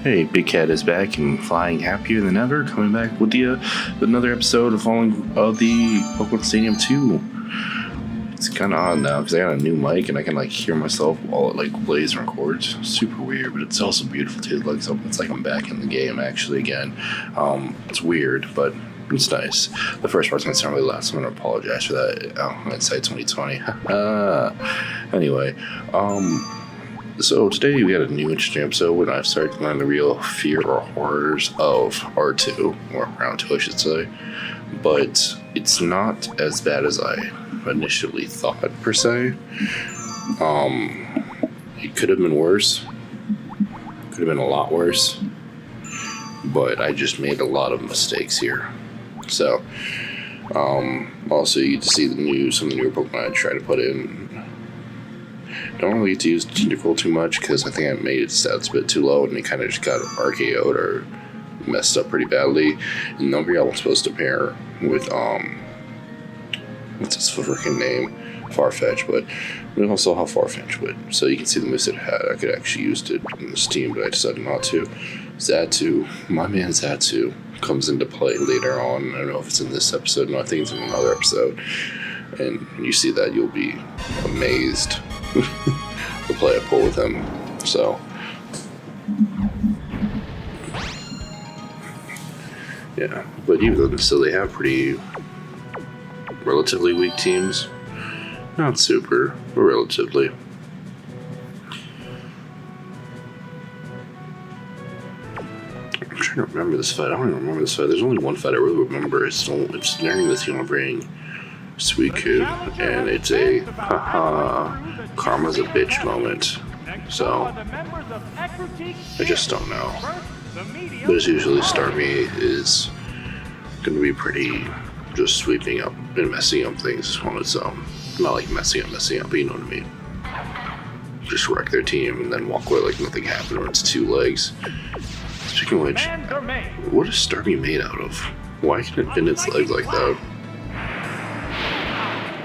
Hey, Big Cat is back and flying happier than ever, coming back with you another episode of the Pokemon Stadium 2. It's kind of odd now because I got a new mic and I can hear myself while it plays and records. Super weird, but it's also beautiful too. It's like I'm back in the game actually again. It's weird, but it's nice. The first part's gonna sound really loud, so I'm gonna apologize for that. Hindsight 2020. Anyway, so today we got a new interesting episode when I started to learn the real fear or horrors of R2, or round 2 I should say. But it's not as bad as I initially thought, per se. It could have been worse. Could have been a lot worse. But I just made a lot of mistakes here. So, also you get to see some of the newer Pokemon I tried to put in. Don't really get to use Tentacle too much because I think I made its stats a bit too low and it kind of just got RKO'd or messed up pretty badly. And Numbreon was supposed to pair with, what's his freaking name? Farfetch, but we all saw how Farfetch would. So you can see the moves it had. I could actually use it in this team, but I decided not to. Xatu, my man Xatu, comes into play later on. I don't know if it's in this episode. No, I think it's in another episode. And when you see that, you'll be amazed. The play I pull with him. So, yeah. But even though still they have pretty relatively weak teams. Not super, but relatively. I'm trying to remember this fight. I don't even remember this fight. There's only one fight I really remember. It's during the Xenobrain Suicune, and it's a karma's a bitch moment. So I just don't know. But as usually Starmie is going to be pretty just sweeping up and messing up things on its own. Not like messing up, but you know what I mean. Just wreck their team and then walk away like nothing happened, or it's two legs. Speaking of which, what is Starmie made out of? Why can it bend its legs like that?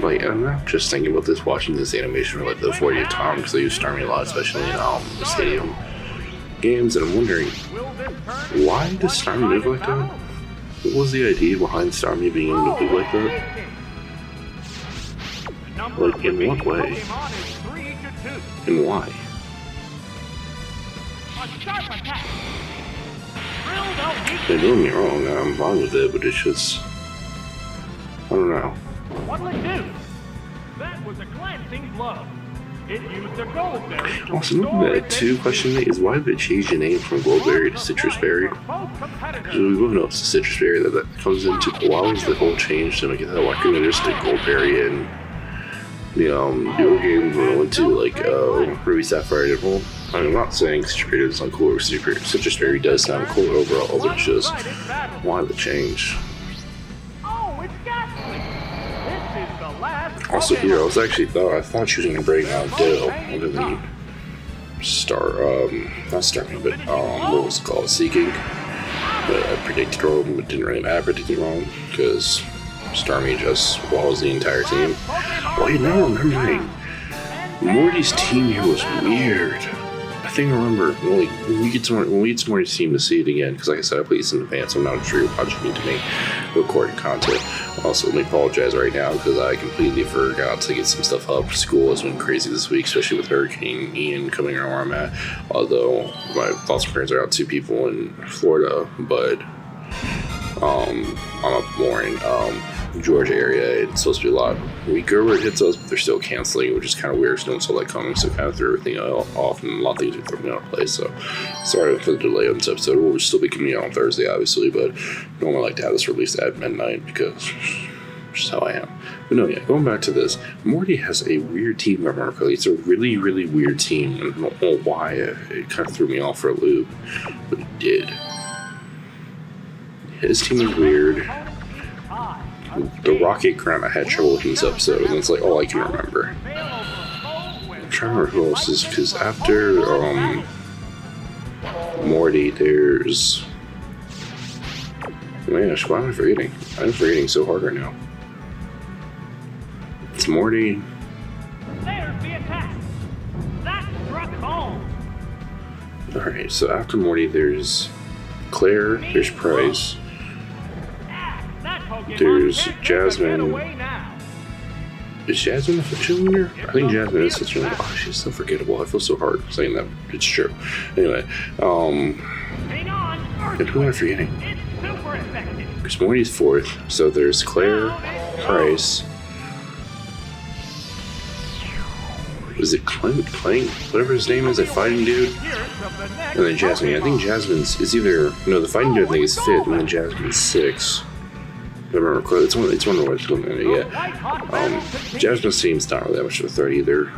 I'm not just thinking about this watching this animation for the 40th time because I use Starmie a lot, especially in the Stadium games, and I'm wondering, why does Starmie move like that? What was the idea behind Starmie being able to move like that? In what way? And why? They're doing me wrong, I'm fine with it, but it's just, I don't know. What'll it do? That was a glancing blow. It used a Goldberry. Also, another thing too, question is why did it change the name from Goldberry to Citrus Berry? Because we both know it's the Citrus Berry that comes into. Why was the whole change to make it that? Why couldn't it just stick Goldberry in the video game when I went to Ruby Sapphire and Emerald? I'm not saying Citrus Berry doesn't sound cool, or Citrus Berry does sound cool overall, but it's just why the change? Also here, I thought she was going to bring out Ditto other than not Starmie, but what was it called? Seeking. But I predicted wrong, but didn't really matter predicting wrong, because Starmie just walls the entire team. Well, you're now remembering, Morty's team here was weird. I think I remember when we get to Morty's team to see it again, because like I said, I played this in advance, so I'm not sure watching me to make recording content. Also, let me apologize right now because I completely forgot to get some stuff up. School has been crazy this week, especially with Hurricane Ian coming around where I'm at. Although my thoughts and prayers are out to people in Florida, but I'm up more in Georgia area. It's supposed to be a lot weaker where it hits us, but they're still canceling, which is kind of weird. So don't saw that coming, so kind of threw everything off, and a lot of things are throwing out of place. So sorry for the delay on this episode. We'll still be coming out on Thursday, obviously, but normally I like to have this released at midnight because it's just how I am. But no, yeah, going back to this, Morty has a weird team, remarkably. It's a really, really weird team. I don't know why it kind of threw me off for a loop, but it did. His team is weird. The Rocket Ground I had trouble with in this episode, and it's all I can remember. I'm trying to remember who else is, because after Morty, there's... Man, why am I forgetting? I'm forgetting so hard right now. It's Morty. There's the attack. That struck home. Alright, so after Morty, there's Claire, there's Price, there's Jasmine. Is Jasmine the official winner? I think Jasmine is such a winner. Oh, she's so forgettable. I feel so hard saying that. It's true. Anyway, and who am I forgetting? Because Morty's fourth, so there's Claire, Price. Is it Clank? Whatever his name is, that fighting dude? And then Jasmine. I think Jasmine's is either... No, the fighting dude I think is fifth, and then Jasmine's sixth. I don't remember correctly. It's one of the ones I'm going to get. Jasmine's team's not really that much of a threat either.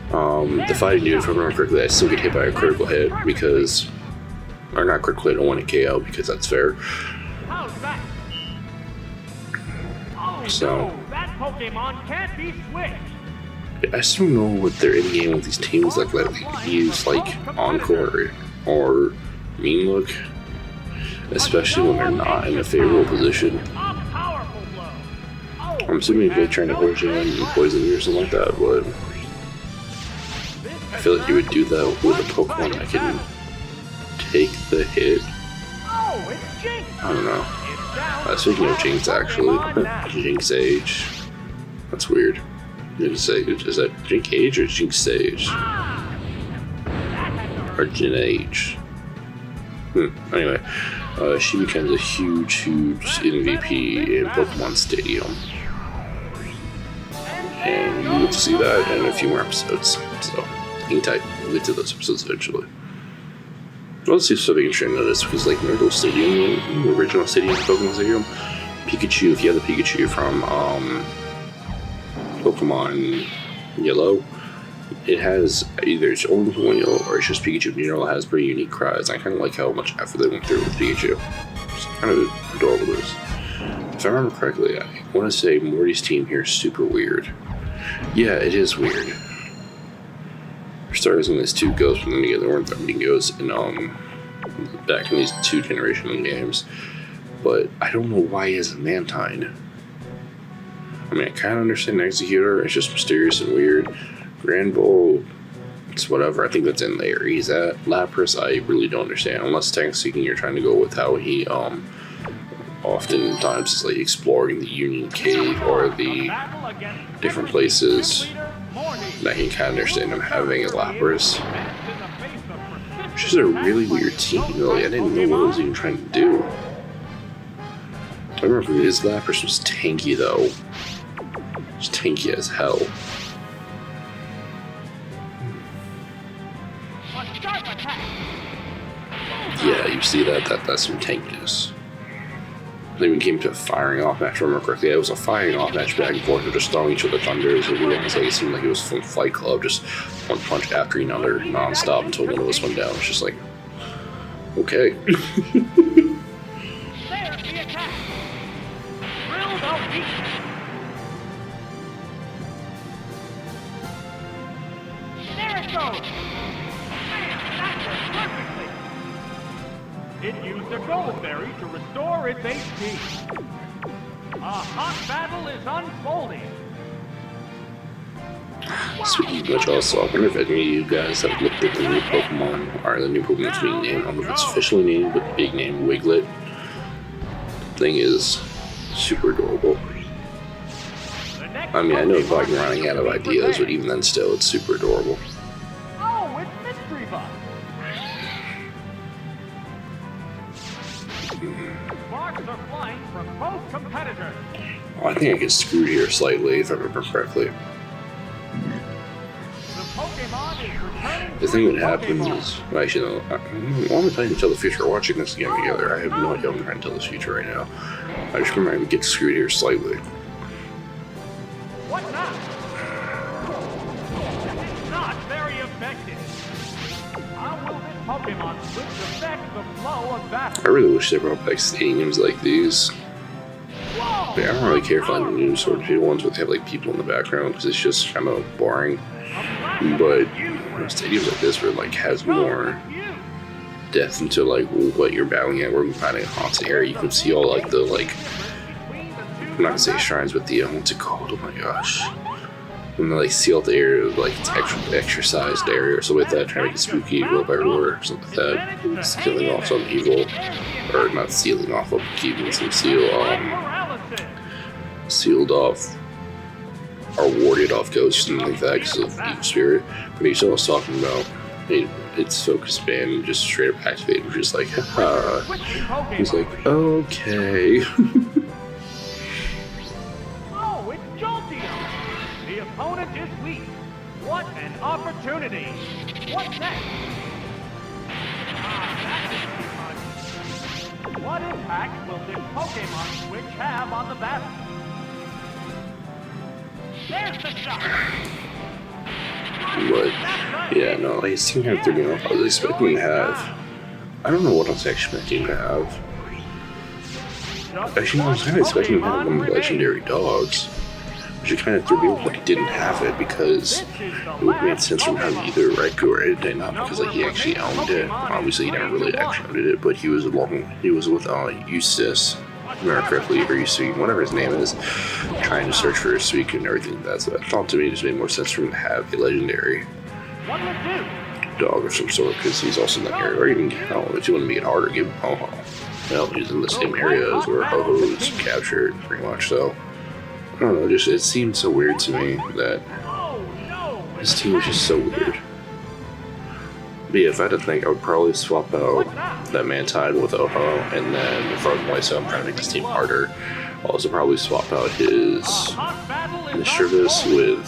The fighting dude, if I remember correctly, I still get hit by a critical hit because... Or not critical hit, I want to KO because that's fair. So... That Pokemon can't be switched. I still don't know what their end game with these teams like use like Encore or Mean Look, especially when they're not in a favorable position. I'm assuming they're trying to hold you in and poison you or something like that, but I feel like you would do that with a Pokemon that can take the hit. I don't know. Speaking of Jinx, actually, Jinx Age. That's weird. Is that Jinx Age or Jinx Sage? Or Jin Age? Anyway, she becomes a huge MVP in Pokemon Stadium. And you get to see that in a few more episodes. So, hang tight. We'll get to those episodes eventually. Let's see if something interesting to this, because like Miracle Stadium, the original Stadium Pokemon Stadium, Pikachu, if you have the Pikachu from Pokemon Yellow, it has either its own Pokemon Yellow or it's just Pikachu in general. It has pretty unique cries. I kind of like how much effort they went through with Pikachu. It's kind of adorable. If I remember correctly, I want to say Morty's team here is super weird. Yeah, it is weird. For starters, when these two ghosts went together, there weren't that many ghosts in back in these two generational games. But I don't know why he has a Mantine. I mean, I kind of understand Executor. It's just mysterious and weird. Grand Bull, it's whatever. I think that's in there. He's at Lapras. I really don't understand. Unless technically speaking, you're trying to go with how he oftentimes is like exploring the Union Cave or the different places. And I can kind of understand him having a Lapras. It's just a really weird team, really. I didn't know what it was even trying to do. I remember his Lapras was tanky, though. It's tanky as hell. Yeah, you see that's some tankiness. Then we came to a firing off match, if I remember correctly. It was a firing off match back and forth. They're just throwing each other thunders. It seemed like it was from Fight Club, just one punch after another, non-stop until one of us went down. It's just like, okay. It used a gold berry to restore its HP. A hot battle is unfolding. Speaking of which, also, I wonder if any of you guys have looked at the new Pokemon, or the new Pokemon's being named. I don't know if it's officially named, but the big name, Wiglet. The thing is super adorable. I mean, I know it's like running out of ideas, but even then, still, it's super adorable. Oh, it's Mystery Bug. Sparks are flying from both competitors. Oh, I think I get screwed here slightly, if I remember correctly. The thing that happens is, well, actually, no, I'm trying to tell the future. We're watching this game together. I have no idea what I'm trying to tell the future right now. I just remember I would get screwed here slightly. What now? It's not very effective. How will this Pokemon switch affect the flow of battle? I really wish they brought back stadiums like these. But I don't really care if I the new sort of ones where they have like people in the background because it's just kind of boring. But stadiums like this where it like has more depth into like what you're battling at, where we find a haunted area, you can see all like the I'm not gonna say shrines, but the what's it called? Oh my gosh, and like seal the area with like it's exercised area or something like that, trying to make it spooky, roll by roar, something like that. Sealing off some evil, or not sealing off, but keeping some sealed off or warded off ghosts and like that because of evil spirit. But he's always talking about its focus band and just straight up activated, which is like, haha. He's like, okay. Oh, it's Jolteon! The opponent is weak. What an opportunity! What next? What impact will this Pokemon Switch have on the battle? There's the shot! But yeah, no, like his team had 30 off. I was expecting to have. I don't know what I was expecting to have. Actually, no, I was kind of expecting to have one of the legendary dogs, which it kind of threw me off. Like he didn't have it because it would make sense from having either Raikou or anything, not because like he actually owned it. Obviously, he never really actually owned it, but he was with Eustace. Remember correctly, or Suicune, whatever his name is, trying to search for a Suicune and everything. That's what I thought. To me, it just made more sense for him to have a legendary dog of some sort, because he's also in that area. Or even, hell, if you want to make it harder, give him Ho-Ho. Well, he's in the same areas where Ho-Ho is captured, pretty much. So I don't know. Just it seemed so weird to me that his team was just so weird. But yeah, if I had to think, I would probably swap out that Mantine with Ho-Ho, and then if I was myself, I'm trying to make this team harder, I'll also probably swap out his Mischievous with,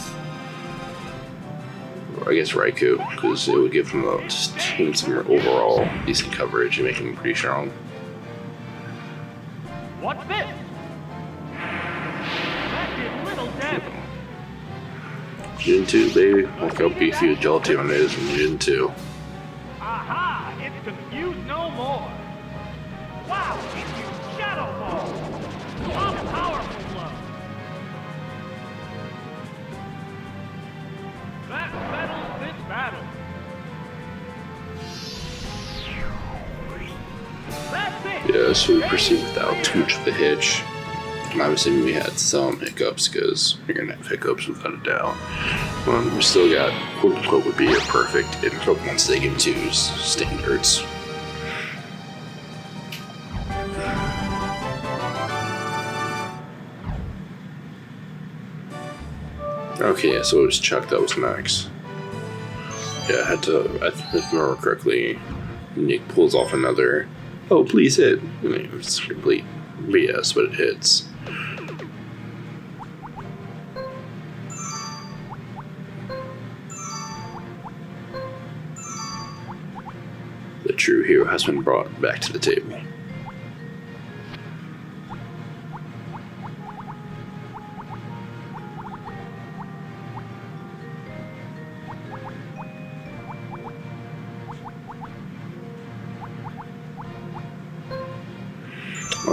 I guess, Raikou, because it would give him team some overall decent coverage and make him pretty strong. What's this? That did little damage. Gen 2, baby. Look how beefy a Jolteon is in Gen 2. Aha! It's confused no more. Wow! It used Shadow Ball. A powerful blow. That settles this battle. That's it. Yeah, so we proceed without too much of a hitch. And obviously we had some hiccups, because you're gonna have hiccups without a doubt. We still got, quote unquote, would be a perfect in Pokemon Stadium 2's standards. Okay, yeah, so it was Chuck that was next. Yeah, I had to, if I remember correctly, Nick pulls off another, oh, please hit. I mean, it's complete BS, but it hits. The true hero has been brought back to the table.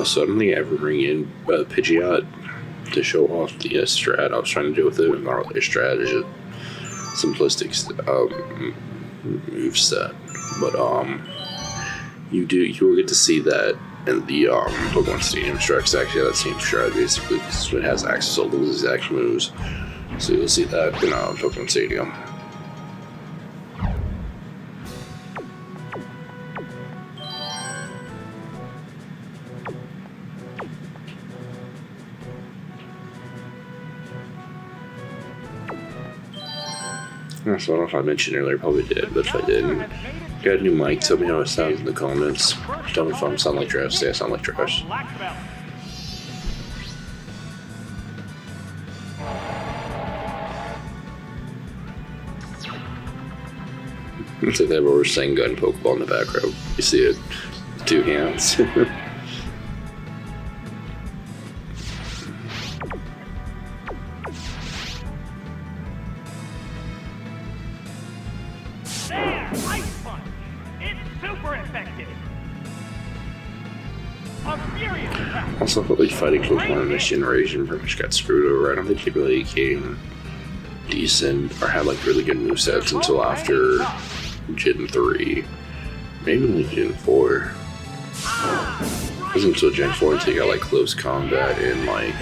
Suddenly I ever bring in Pidgeot to show off the strat I was trying to do with it. Not really a strat, it's just simplistic move set. But you will get to see that in the Pokemon Stadium strats. Actually, that same strat basically, because it has access to all those exact moves. So you'll see that in Pokemon Stadium. So I don't know if I mentioned earlier, probably did, but if I didn't, got a new mic. Tell me how it sounds in the comments. Tell me if I sound like trash. Say I sound like trash. It's like that where we're saying gun Pokeball in the background. You see it? 2 hands. Also, I felt like fighting Pokemon in this generation pretty much got screwed over. I don't think they really became decent or had like really good movesets until after Gen 3. Maybe only Gen 4. It wasn't until Gen 4 until you got like close combat and like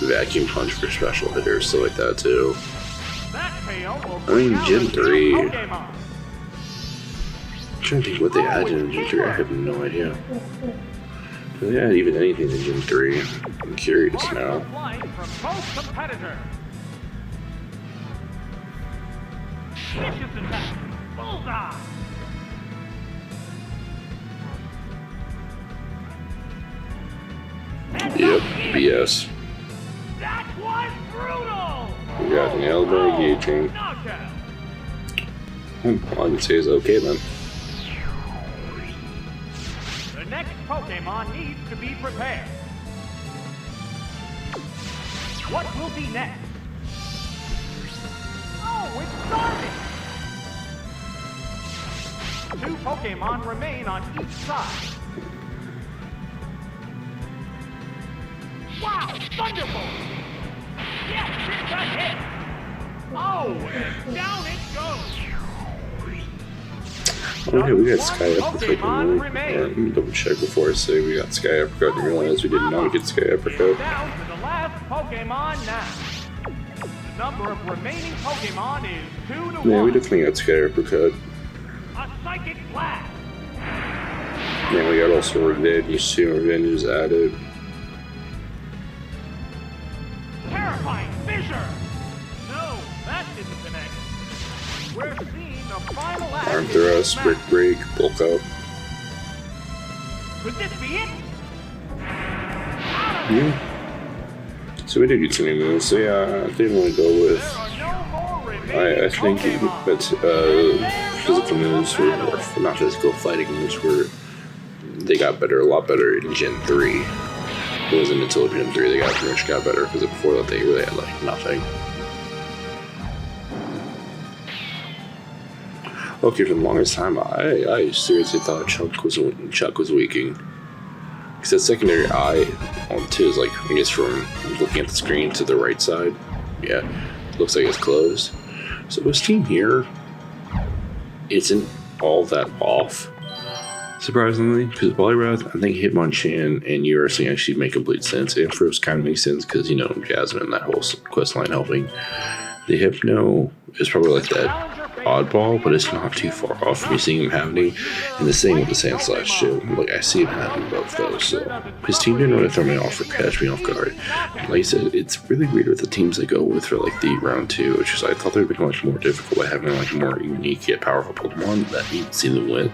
Vacuum Punch for special hitters, stuff like that too. That tail will I mean, bring out Gen a new 3. Pokemon. I'm trying to think what they added in Gen 3. I have no idea. Do they add even anything in Gen 3? I'm curious now. Flying from both competitors. Vicious attack. Bullseye. Yep, BS. That was brutal. We got nailed by engaging. Knockout. All I can say is okay then. The next Pokemon needs to be prepared. What will be next? Oh, it's starting! 2 Pokemon remain on each side. Wow, Thunderbolt! Yes, it's a hit! Oh, and down it goes! Okay, we got Sky Uppercut. Let me double check before I say we got Sky Uppercut and realize we did not get Sky Uppercut. Down to the last Pokemon now. The number of remaining Pokemon is 2 to 1. Yeah, we definitely got Sky Uppercut. A Psychic Blast! Yeah, we got also Revenge. You see Revenge is added. Terrifying Fissure! No, that didn't connect. We're seeing a final act. Arm Thrust, Brick Break, Bulk Up. Could this be it? Yeah. So we did get some new moves. So yeah, I didn't want to go with. There are no more remaining I think that physical moves were, or not physical, fighting moves were, they got better, a lot better in Gen 3. It wasn't until Gen 3 they got pretty much got better, because before that they really had like nothing. Okay, for the longest time, I seriously thought Chuck was weaking. Because that secondary eye on 2 is like, I guess from looking at the screen to the right side, yeah, looks like it's closed. So this team here isn't all that off, surprisingly, because Poliwrath, I think Hitmonchan and Urusing actually make complete sense. Ampharos kind of makes sense because, you know, Jasmine, that whole quest line helping. The Hypno is probably like that oddball, but it's not too far off from me seeing him happening. And the same with the Sandslash too. Like, I see him having both those. So his team didn't really throw me off or catch me off guard. Like I said, it's really weird with the teams they go with for like the round 2, which is I thought they would be much more difficult by having like more unique yet powerful Pokemon that you'd see them win.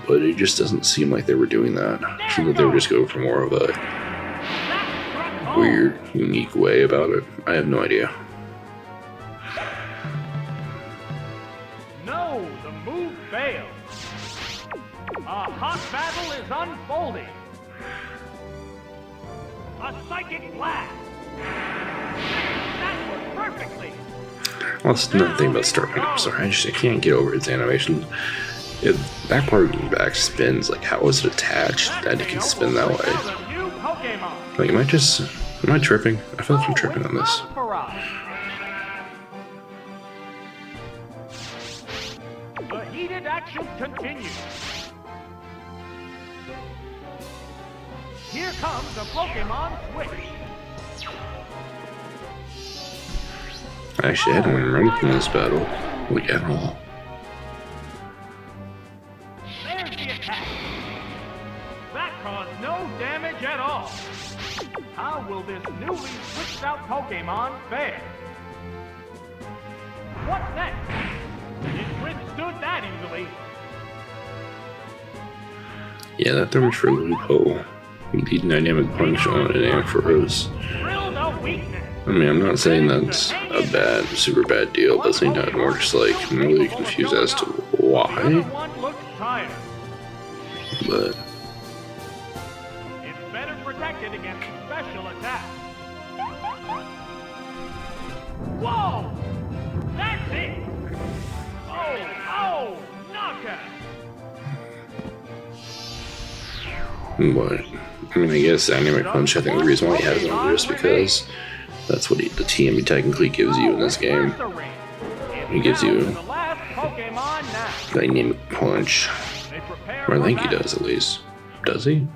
But it just doesn't seem like they were doing that. It seemed like they were just going for more of a weird, unique way about it. I have no idea. No, the move failed. A hot battle is unfolding. A Psychic Blast. That worked perfectly. Well, that's another thing about Starmie. I'm sorry, I can't get over its animation. That part of the back spins, like how is it attached that it can spin that way? Like, am I tripping? I feel like I'm tripping on this. The heated action continues. Here comes the Pokemon switch. Actually, I don't even remember from this battle. Like, at all. There's the attack. That caused no damage at all. How will this newly switched out Pokemon fare? What's next? It withstood that easily. Yeah, that threw me for a loophole. The Dynamic Punch on an Ampharos. Drill no weakness. I mean, I'm not saying that's a bad, super bad deal, but at the same time, more just like, I'm really confused as to why. One looks tired. But It's better protected against special attacks. Whoa! That's it! Oh! Knockout! But, I mean, I guess Dynamic Punch, I think the reason why he has it on just because that's what the TM technically gives you in this game. He gives you Dynamic Punch. Or I think he does, at least. Does he?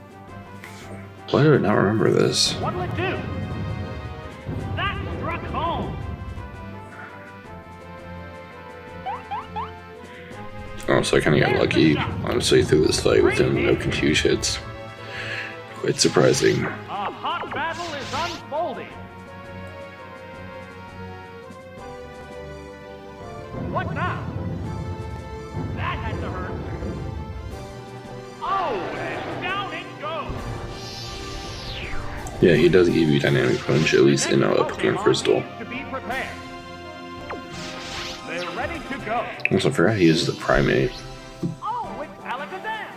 Why do I not remember this? What'll it do? Oh, so I kind of got lucky, honestly, through this fight with him. No confuse hits. Quite surprising. A hot battle is unfolding. What now? That had to hurt. Oh, and down it goes. Yeah, he does give you dynamic punch, at least in Pokemon Crystal. To be prepared. They're ready to go. Also, I forgot he uses the Primate. Oh, it's Alakazam.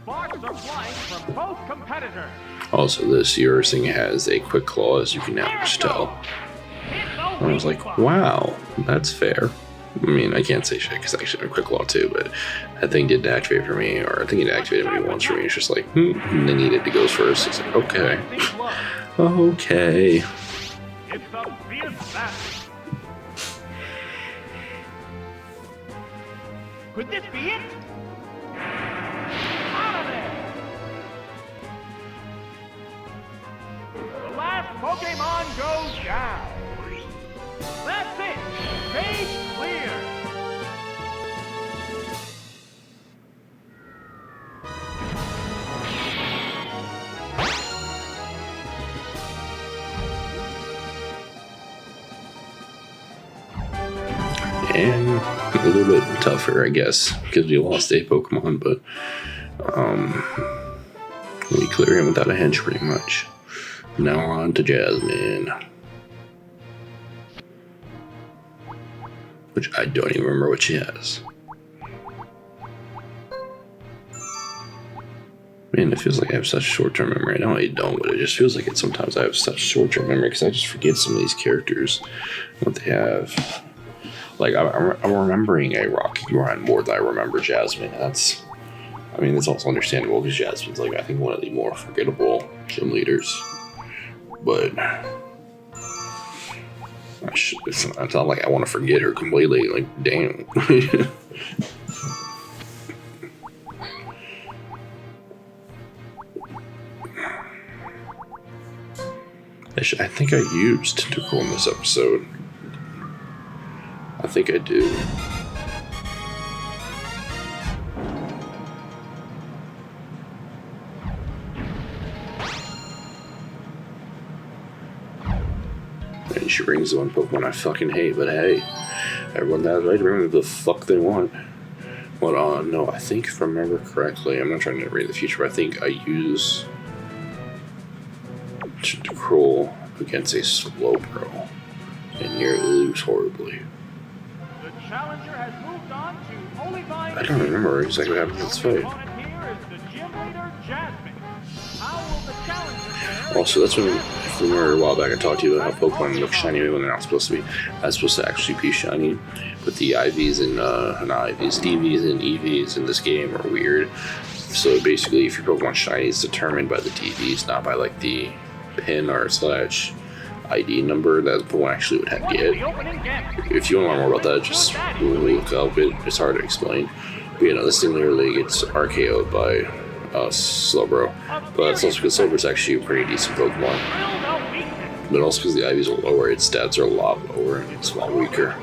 Sparks are flying from both competitors. Also, this yours thing has a quick claw, as you can now just tell. And I was like, wow, that's fair. I mean, I can't say shit because I actually have a quick claw too, but that thing didn't activate for me, or I think it activated me once for me. It's just like, and then needed to go first. It's like, okay. Okay. It's a fierce battle. Could this be it? Out of there! The last Pokemon goes down. That's it. Stage clear. And a little bit tougher, I guess, because we lost a Pokemon, but we clear him without a hench pretty much. Now on to Jasmine. Which I don't even remember what she has. Man, it feels like I have such short-term memory. I know I don't, but it just feels like it sometimes I have such short-term memory because I just forget some of these characters, what they have. Like, I'm remembering a Rocky Grind more than I remember Jasmine. That's also understandable because Jasmine's, like, I think one of the more forgettable gym leaders. But it's not like I want to forget her completely. Like, damn. I think I used Tentacle in this episode. I think I do. And she brings the one Pokemon I fucking hate, but hey, everyone has the right to bring whatever the fuck they want. But no, I think if I remember correctly, I'm not trying to read the future, but I think I use Tentacruel against a Slowbro and nearly lose horribly. The challenger has moved on to Olivine. I don't remember exactly what happened in this fight. Here is the gym leader, Jasmine. How will the challenger fare? Also, that's when, if you remember a while back, I talked to you about how Pokemon look shiny when they're not supposed to be. That's supposed to actually be shiny. But the IVs and, not IVs, DVs and EVs in this game are weird. So basically, if your Pokemon's shiny, it's determined by the DVs, not by, like, the pin or slash ID number that Pokemon actually would have to get. If you want to learn more about that, just look up it. It's hard to explain. But you know, this thing literally gets RKO'd by Slowbro. But it's also because Slowbro's actually a pretty decent Pokemon. But also because the IVs are lower, its stats are a lot lower and it's a lot weaker.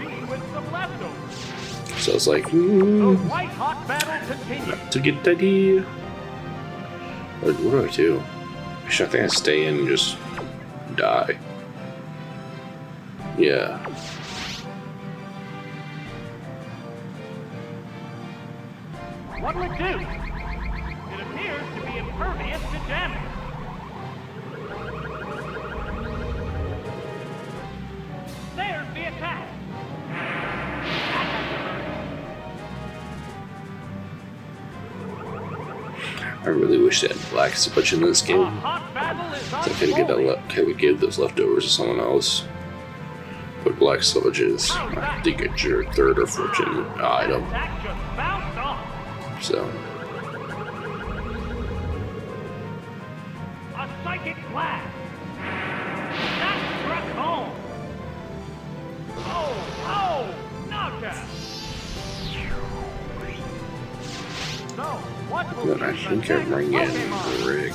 So it's like, not to get daddy. What do I do? Actually, I think I stay in and just die. Yeah. What would do? It appears to be impervious to damage. There's the attack. I really wish they had black sludge in this game. So I could give those leftovers to someone else. But black sludge is, I think it's your third or fourth gen item. So. A psychic blast. That struck home. Oh, knockout. So, what will Then I think I bring in Rick.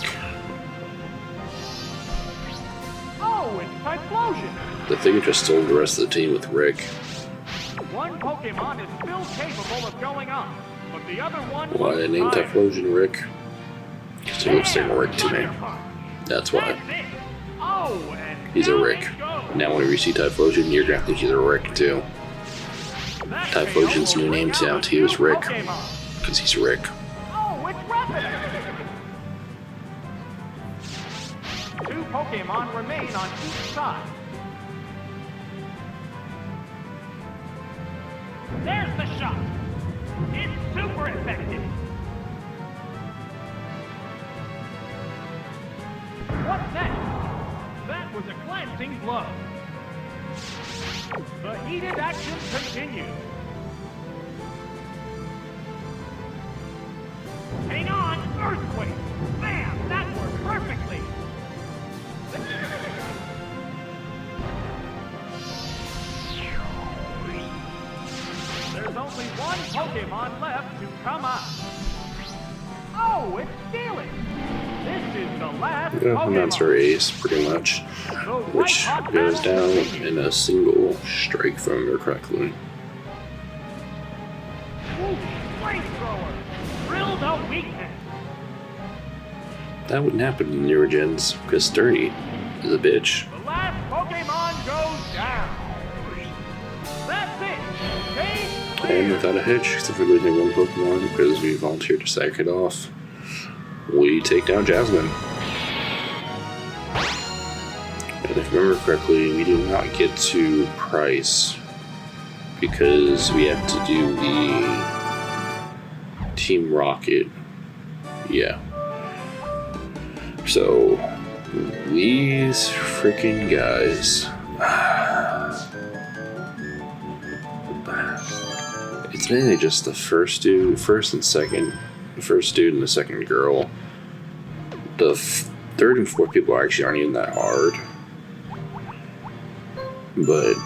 Oh, it's Typhlosion! The thing just stole the rest of the team with Rick. One Pokemon is still capable of going on, but the other one... Why I named Typhlosion Rick? Because he looks like Rick to me. That's why. Oh, and he's a Rick. Now whenever you see Typhlosion, you're gonna think he's a Rick too. Typhlosion's new name now to you is Rick. Because he's Rick. Oh, it's rapid! 2 Pokemon remain on each side. There's the shot! It's super effective! What's next? That was a glancing blow. The heated action continues. Hang on! Earthquake! Bam! That worked perfectly! There's only one Pokemon left to come out. Oh, it's Stealing! This is the last Pokemon. And that's our ace, pretty much. Which goes down in a single strike, if I remember correctly. Ooh, flamethrower! Drill the weakness! That wouldn't happen in newer gens, because Sturdy is a bitch. The last Pokemon goes down! That's it! Game clear! And without a hitch, except for losing one Pokemon, because we volunteered to sack it off, we take down Jasmine. And if I remember correctly, we do not get to Price because we have to do the Team Rocket. Yeah. So, these freaking guys. It's mainly just the first dude and the second girl. The third and fourth people actually aren't even that hard. But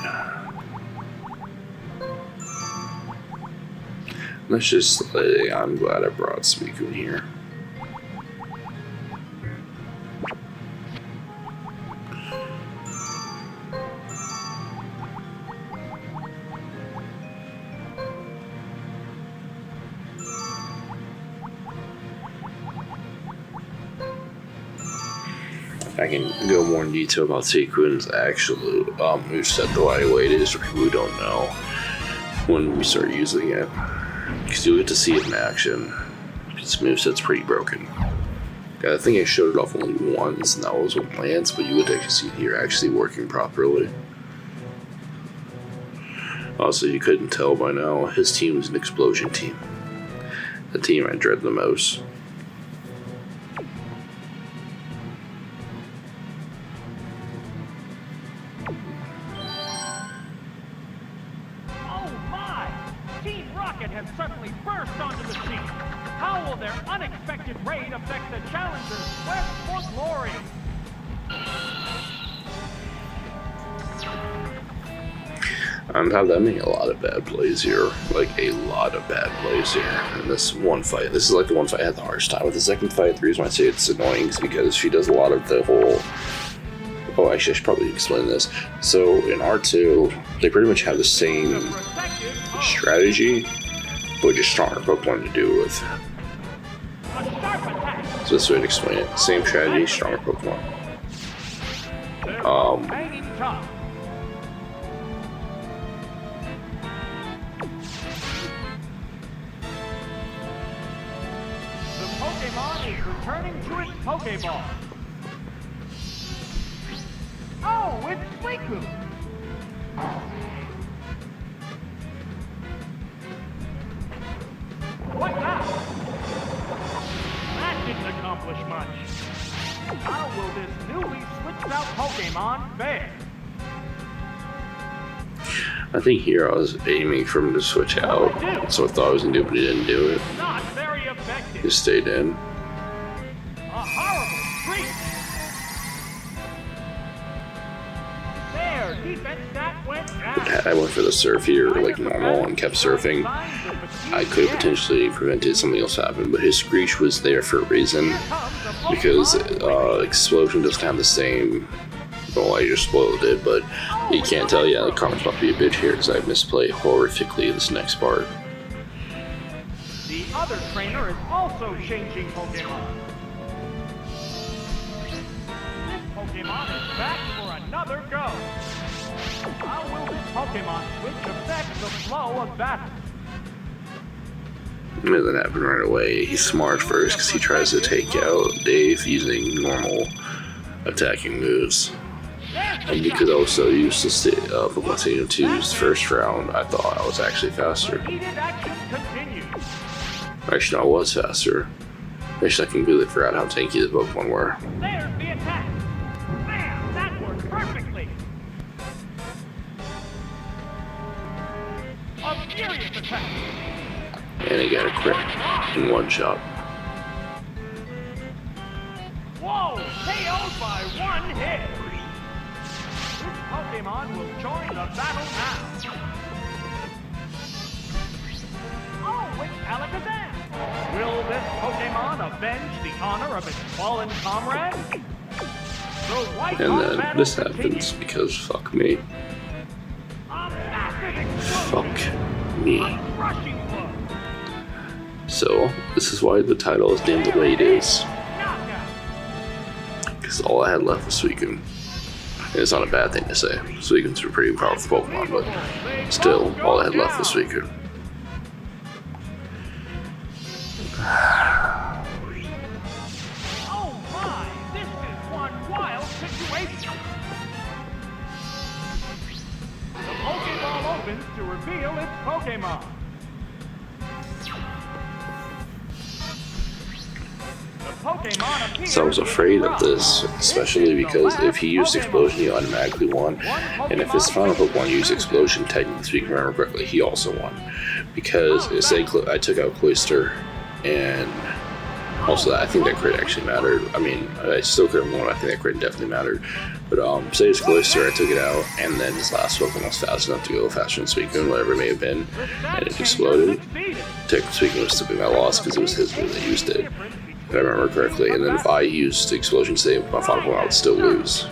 let's just say I'm glad I brought Suicune here. I can go more in detail about Suicune's actual moveset the way it is for people who don't know when we start using it. Because you'll get to see it in action. Its moveset's pretty broken. I think I showed it off only once, and that was with Lance, but you would actually see it here actually working properly. Also, you couldn't tell by now, his team is an explosion team. The team I dread the most. Has suddenly burst onto the scene. How will their unexpected raid affect the Challenger's quest for glory? I'm having a lot of bad plays here. Like, a lot of bad plays here in this one fight. This is like the one fight I had the hardest time with. The second fight, the reason why I say it's annoying is because she does a lot of the whole... Oh, actually, I should probably explain this. So, in R2, they pretty much have the same strategy, but just stronger Pokemon to do it with. So this way to explain it. Same strategy, stronger Pokemon. The Pokemon is returning to its Pokeball. Oh, it's Suicune! What now? That didn't accomplish much. How will this newly switched out Pokemon fare? I think here I was aiming for him to switch out, so I thought I was gonna do it, but he didn't do it. Not very effective. He stayed in. A horrible streak. Their defense stat went down. Had I went for the surf here, like normal, and kept surfing, I could have potentially prevented something else happening, but his Screech was there for a reason, because Explosion doesn't have the same Well, I just spoiled it, but you can't tell yet. The comments about to be a bitch here because I misplay horrifically this next part. The other trainer is also changing Pokemon. This Pokemon is back for another go. How will this Pokemon switch affect the flow of battle? It doesn't happen right away. He's smart first because he tries to take out Dave using normal attacking moves. And because I was so used to Pokemon Stadium 2's first round, I thought I was actually faster. Actually, no, I was faster. Actually, I completely forgot how tanky the Pokemon were. There's the attack! Bam! That worked perfectly! A furious attack! And he got a crit in one shot. Whoa! KO'd by one hit! This Pokemon will join the battle now! Oh, it's Alakazam! Will this Pokemon avenge the honor of its fallen comrade? And then this happens because fuck me. Fuck me. So, this is why the title is named the way it is. Because all I had left was Suicune. And it's not a bad thing to say. Suicune's a pretty powerful Pokemon, but still, all I had left was Suicune. Oh my, this is one wild situation. The Pokeball opens to reveal its Pokemon. So I was afraid of this, especially because if he used Explosion, he automatically won. And if his final Pokemon used Explosion, technically, if you can remember correctly, he also won. Because I took out Cloyster, and also I think that crit actually mattered. I mean, I still could have won. I think that crit definitely mattered. But say it's Cloyster, I took it out, and then his last Pokemon was fast enough to go faster than Suicune, whatever it may have been, and it exploded. Technically, Suicune was still be my loss because it was his move that used it. If I remember correctly, and then if I used Explosion save my final Pokemon, I would still lose.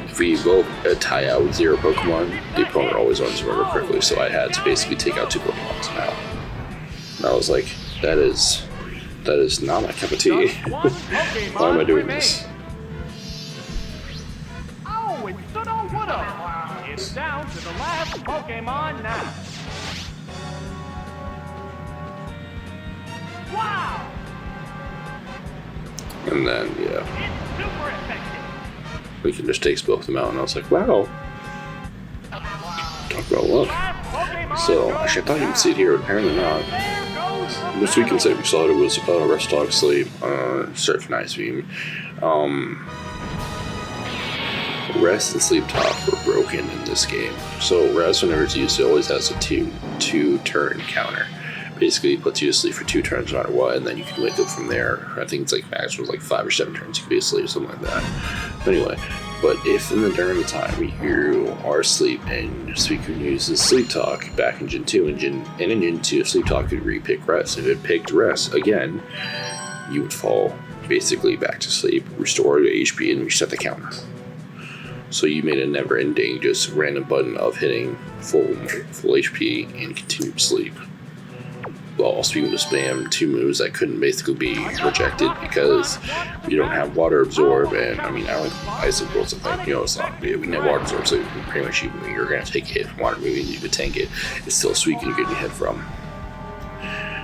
If we both tie out with 0 Pokemon, the opponent always wins, if I remember correctly, so I had to basically take out 2 Pokemon now. And I was like, that is not my cup of tea. Why am I doing this? Oh, it's Wood'em! It's down to the last Pokemon now. Wow! And then, yeah, we can just take both of them out, and I was like, wow. Talk about luck. So, actually, I thought you could see it here, but apparently not. This weekend said we saw it was Rest Dog Sleep, Surf and Ice Beam. Rest and Sleep Talk were broken in this game. So, Rest, whenever it's used, it always has a two turn counter. Basically, it puts you to sleep for 2 turns no matter what, and then you can wake up from there. I think it's like max was like 5 or 7 turns you can be asleep or something like that. Anyway, but if during the time you are asleep and Suicune uses Sleep Talk back in Gen 2, and in Gen 2, Sleep Talk could re-pick Rest. If it picked Rest again, you would fall basically back to sleep, restore your HP, and reset the counter. So you made a never-ending, just random button of hitting full HP and continued sleep. Well, also being able to spam 2 moves that couldn't basically be rejected because you don't have Water Absorb, and I mean, I don't like Ice Absorb, I think, you know, it's not, we can have Water Absorb, so pretty much you're going to take a hit from Water moving, you could tank it, it's still sweet and getting a hit from.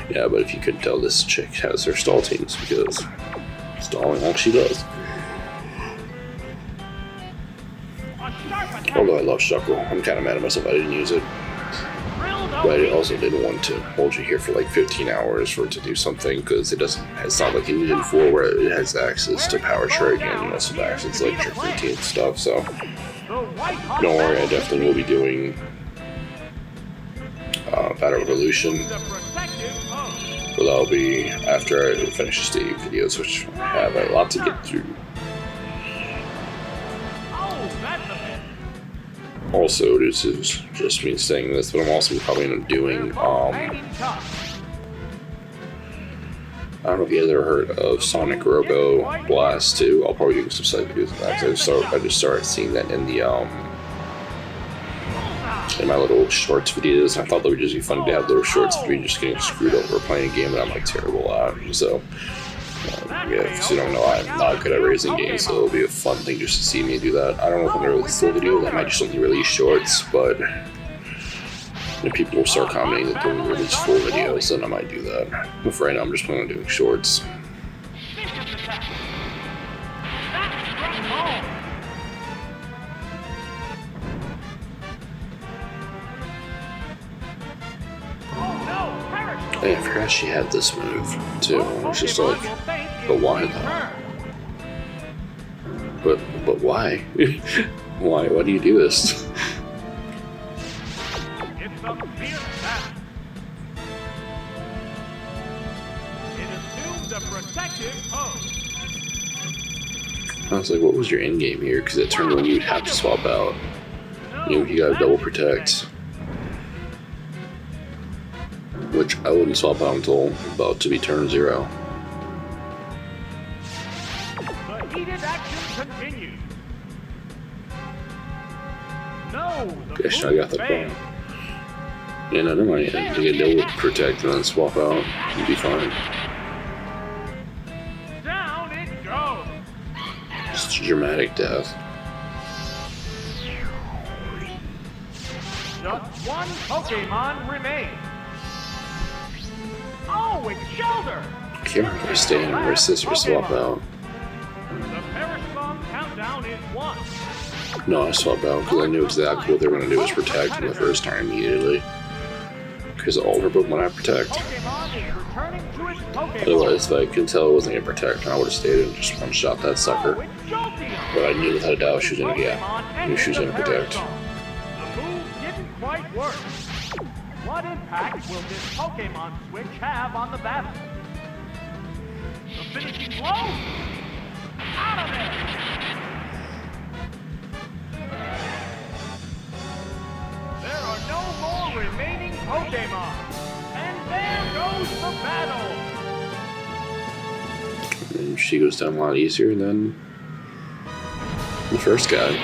Yeah, but if you couldn't tell, this chick has her stall teams because stalling all she does. Although I love Shuckle, I'm kind of mad at myself I didn't use it. But I also didn't want to hold you here for like 15 hours for it to do something because it's not like in Gen 4 where it has access to Power Trick and also access to like Trick 15 and stuff, so don't worry, I definitely will be doing Battle Evolution, but that'll be after I finish the Stadium videos, which I have a lot to get through. Also, this is just me saying this, but I'm also probably going to be doing I don't know if you guys ever heard of Sonic Robo Blast 2. I'll probably do some side videos of that. I just started seeing that in the in my little shorts videos. I thought they would just be fun to have little shorts of me just getting screwed over playing a game that I'm like terrible at. So yeah, if you don't know, I'm not good at racing games, so it'll be a fun thing just to see me do that. I don't know if I'm gonna release full videos. I might just only release shorts, but if people will start commenting that they'll release full videos, then I might do that. But for right now, I'm just planning on doing shorts. Hey, I forgot she had this move too. I was just like, but why though? But why? Why do you do this? I was like, what was your end game here? Because it turned when you'd have to swap out. You got a double protect. Which I wouldn't swap out until about to be turn 0. The heated action continues. No, Gosh, I got that wrong. Yeah, no, never mind. You get double protect and then swap out. You'd be fine. Down it goes. Just a dramatic death. Just one Pokemon remains. Oh, it's shoulder! I can't remember if I stay in or assist or swap out. The Perish Bomb countdown is 1. No, I swap out because I knew exactly what they were going to do was protect in the first time immediately. Because all of her Pokemon have protect. Otherwise, if I could tell it wasn't going to protect, I would have stayed and just one-shot that sucker. But I knew without a doubt she was going to get. I knew she was going to protect. The move didn't quite work. What impact will this Pokemon switch have on the battle? The finishing blow? Out of there! There are no more remaining Pokemon. And there goes the battle! And she goes down a lot easier than the first guy.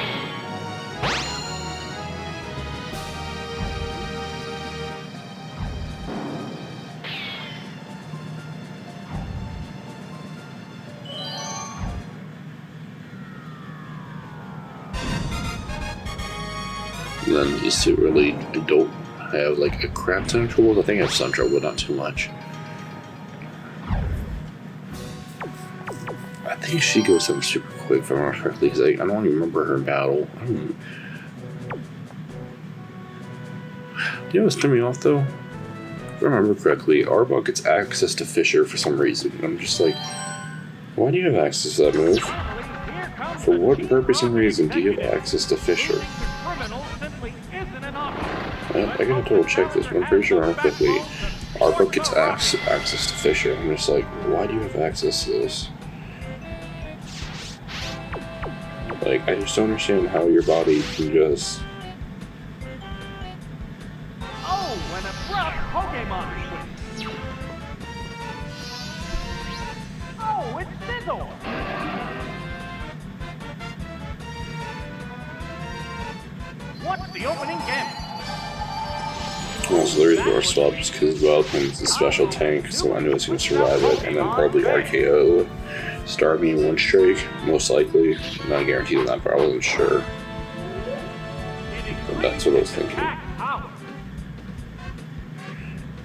And then these two really don't have like a crap ton of trouble. I think I have some trouble, but not too much. I think she goes down super quick if I remember correctly, because I don't even remember her battle. You know what's throwing me off though? If I remember correctly, Arbok gets access to Fisher for some reason. And I'm just like, why do you have access to that move? For what purpose and reason do you have access to Fisher? I gotta double check this, but I'm pretty sure quickly Arbok gets access to Fisher. I'm just like, why do you have access to this? Like, I just don't understand how your body can just... Oh, an abrupt Pokemon switch! Oh, it's Sizzle! What's the opening gambit? Well, so there is more swaps because Welcome's a special tank, so I know it's going to survive it, and then probably RKO, Starmie, One Strike, most likely. Not guaranteed on that, but I wasn't sure. But that's what I was thinking.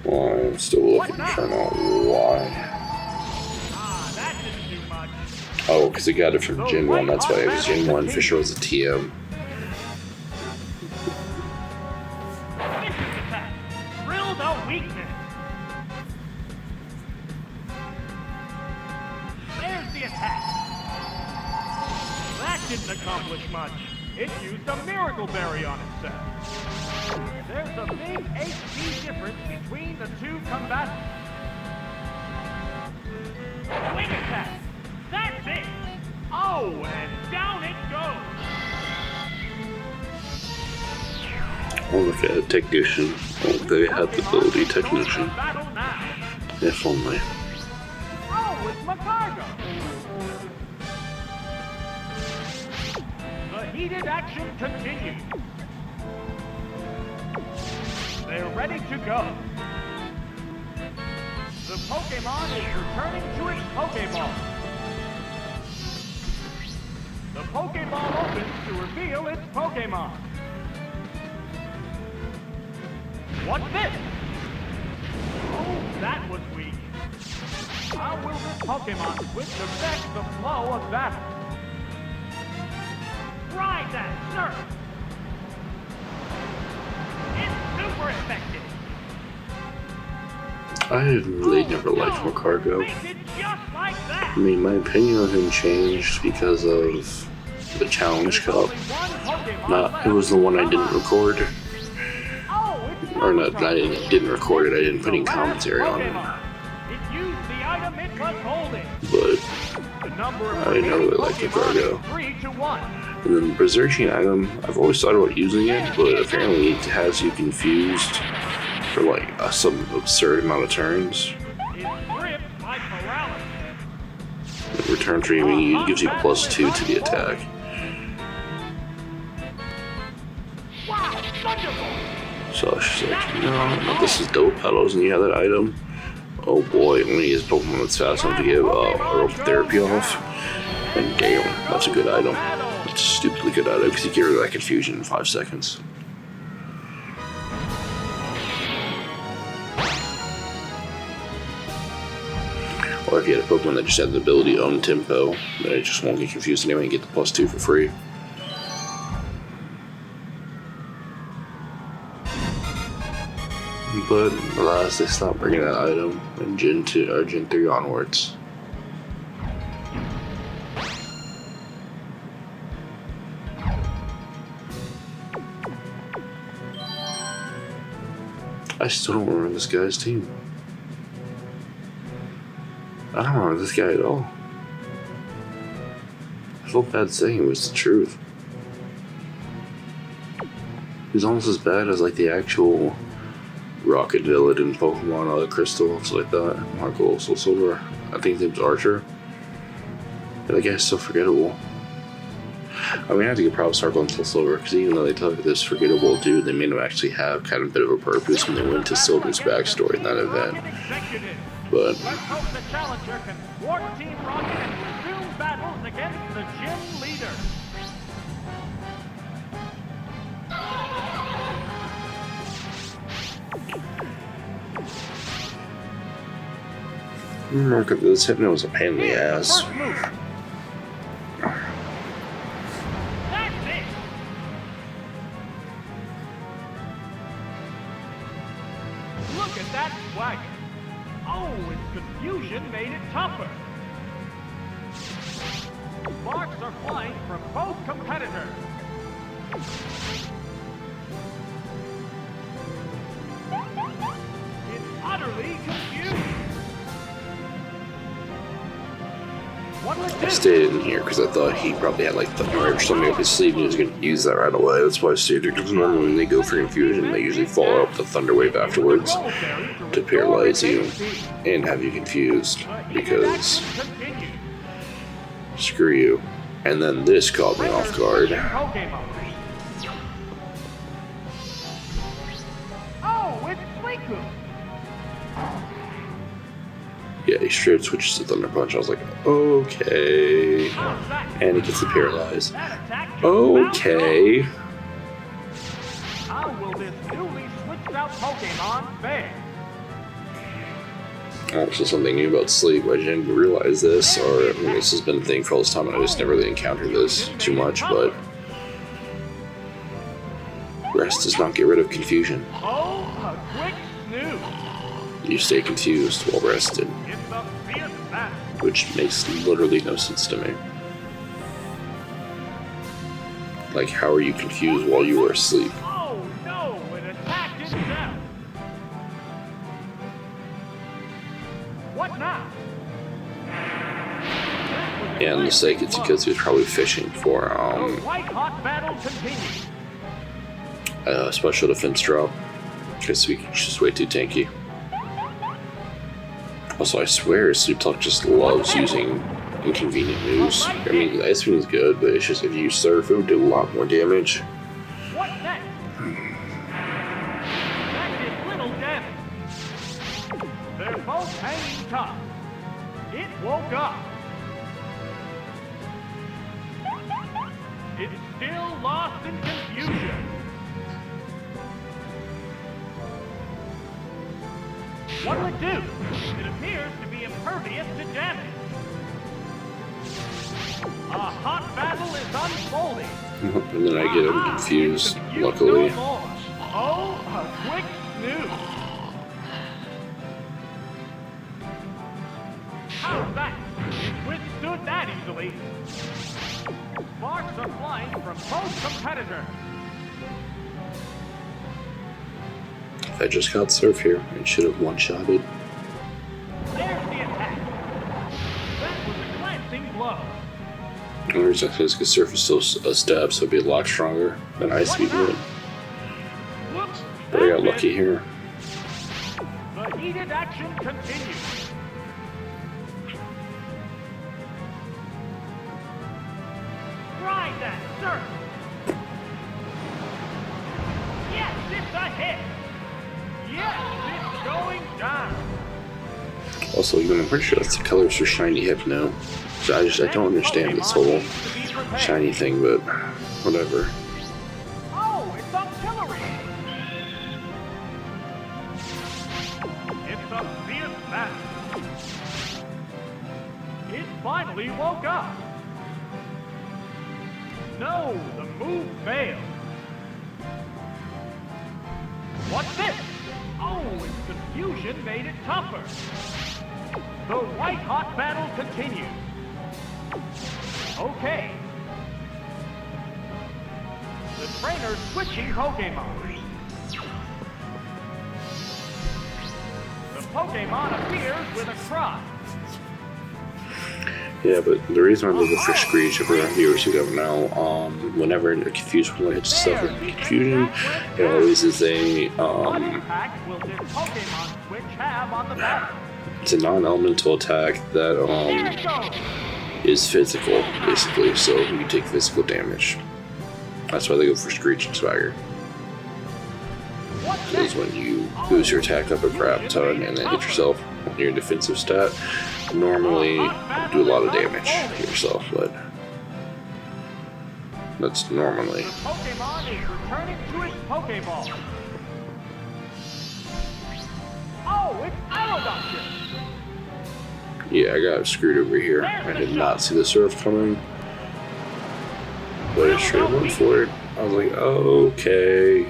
Well, I'm still looking, trying to know why. Oh, because it got it from Gen 1, that's why it was Gen 1, Fisher was a TM. Didn't accomplish much. It used a Miracle Berry on itself. There's a big HP difference between the two combatants. Wing attack! That's it! Oh, and down it goes! Oh, look at Technician. Oh, they had the ability Technician. If only. my cargo. The heated action continues. They're ready to go. The Pokemon is returning to its Pokeball. The Pokeball opens to reveal its Pokemon. What's this? Oh, that was weak. How will this Pokemon switch affect the flow of battle? Ride that surf! It's super effective! I really never liked Macargo. Make it just like that! I mean, my opinion of him changed because of the Challenge Cup. It was the one I didn't record. Or not, I didn't record it, I didn't put any commentary on it. But I never really liked Macargo. And then the Berserking item, I've always thought about using it, but apparently it has you confused for like some absurd amount of turns. Return Dreaming gives you +2 to the attack. So she's like, no, this is dope. How doesn't you have that item? Oh boy, when he has Pokemon that's fast enough to give Rope Therapy off. And damn, that's a good item. That's a stupidly good item because you get rid of that confusion in 5 seconds. Or if you had a Pokemon that just had the ability to own Tempo, then it just won't get confused anyway and get the +2 for free. But alas, they stopped bringing that item in Gen 2 or Gen 3 onwards. I still don't remember this guy's team. I don't remember this guy at all. I felt bad saying it was the truth. He's almost as bad as like the actual Rocket Villain in Pokemon Crystal, stuff like that. Marco, Soul Silver. I think his name's Archer. But that guy's so forgettable. I mean, I have to give props to Marco and Soul Silver because even though they took this forgettable dude, they made him actually have kind of a bit of a purpose when they went to Silver's backstory in that event. But let's hope the challenger can thwart Team Rocket and resume battles against the gym leader. look at this, Hypno was a pain in the ass. That's it. Look at that swagger. Oh, its confusion made it tougher. Sparks are flying from both competitors. It's utterly confused. I stayed in here because I thought he probably had like Thunder or something up his sleeve and he was going to use that right away. That's why I stayed here, because normally when they go for confusion, they usually follow up the Thunder Wave afterwards to paralyze you and have you confused, because screw you. And then this caught me off guard. Oh, it's Suicune. Yeah, he straight switches to Thunder Punch. I was like, okay. And he gets the Paralyze. Okay. How will this newly switched out Pokemon fare? Also, something new about sleep. I didn't realize this, or I mean, this has been a thing for all this time, and I just never really encountered this too much, but rest does not get rid of confusion. Oh, a quick snooze. You stay confused while rested, which makes literally no sense to me. Like, how are you confused while you are asleep? Oh no, it attacked itself. What now? And the sake it's because he was probably fishing for White hot battle continues. a special defense drop, because we just way too tanky. Also, I swear Snoop Dogg just loves using inconvenient moves. I mean, the Ice Beam is good, but it's just if you surf, it would do a lot more damage. What next? That did little damage. They're both hanging tough. It woke up. It's still lost in confusion. What'll it do? It appears to be impervious to damage. A hot battle is unfolding. And then I get him confused, luckily. Oh, a quick snooze. How's that? It withstood that easily. Sparks are flying from both competitors. If I just got surf here, I should have one-shotted. There's the attack. That was a glancing blow. The only reason I because surf is still a stab, so it'd be a lot stronger than Ice Beam would. Whoops. But I got lucky here. The heated action continues. Ride that surf. Yes, it's a hit. Yes, it's going down. Also, even I'm pretty sure that's the colors for Shiny Hypno. So I don't understand this whole shiny thing, but whatever. Oh, it's artillery. It's a fierce battle. It finally woke up. No, the move failed. What's this? Oh, its confusion made it tougher. The white-hot battle continues. Okay. The trainer's switching Pokemon. The Pokemon appears with a cry. Yeah, but the reason I'm looking for Screech, for our viewers who don't know, whenever they're confused when it hits stuff with confusion, it always is a, What impact will this Pokemon switch have on the battle? it's a non-elemental attack that, There it goes! is physical, basically, so you take physical damage. That's why they go for Screech and Swagger. What's Is next? when you boost your attack up a crap ton and then hit yourself on your defensive stat. Normally, do a lot of damage to yourself, but that's normally. The Pokemon is returning to its Pokeball. Oh, it's Aerodactyl! Yeah, I got screwed over here. I did not see the surf coming. But I straight went for it. I was like, okay.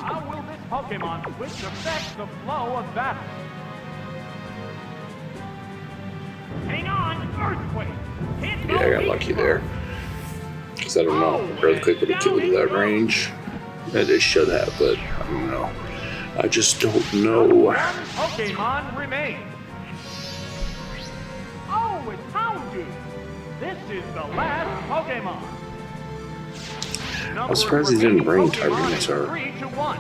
How will this Pokemon switch affect the flow of battle? Hang on, Earthquake! Hit Yeah, I got lucky there. Because I don't know, Earthquake would have killed me at that range. And it should have, but I don't know. I just don't know. One Pokemon remains. Oh, it's Houndoom. This is the last Pokemon. I was surprised he didn't bring Tyranitar. 3-1.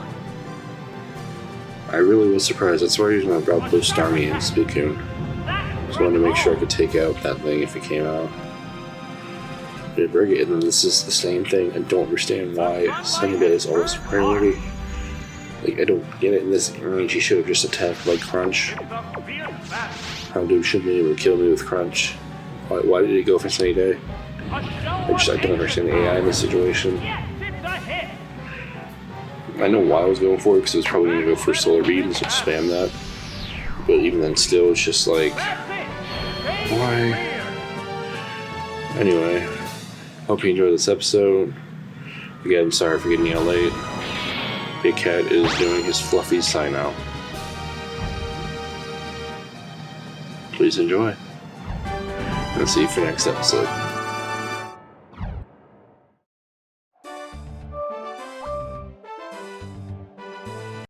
I really was surprised. That's why I usually brought both Starmie and Suicune. Just wanted to make sure I could take out that thing if it came out. Did bring it, and then this is the same thing. I don't understand why Sunny Day is always a priority. Like, I don't get it in this range. He should have just attacked like Crunch. Houndoom should be able to kill me with Crunch. Why did he go for Sunny Day? I don't understand the AI in this situation. I know why I was going for it, because it was probably going to go for Solar Beam, so spam that. But even then, still, it's just like, why? Anyway, hope you enjoyed this episode. Again, sorry for getting out late. Big Cat is doing his fluffy sign out. Please enjoy. And see you for next episode.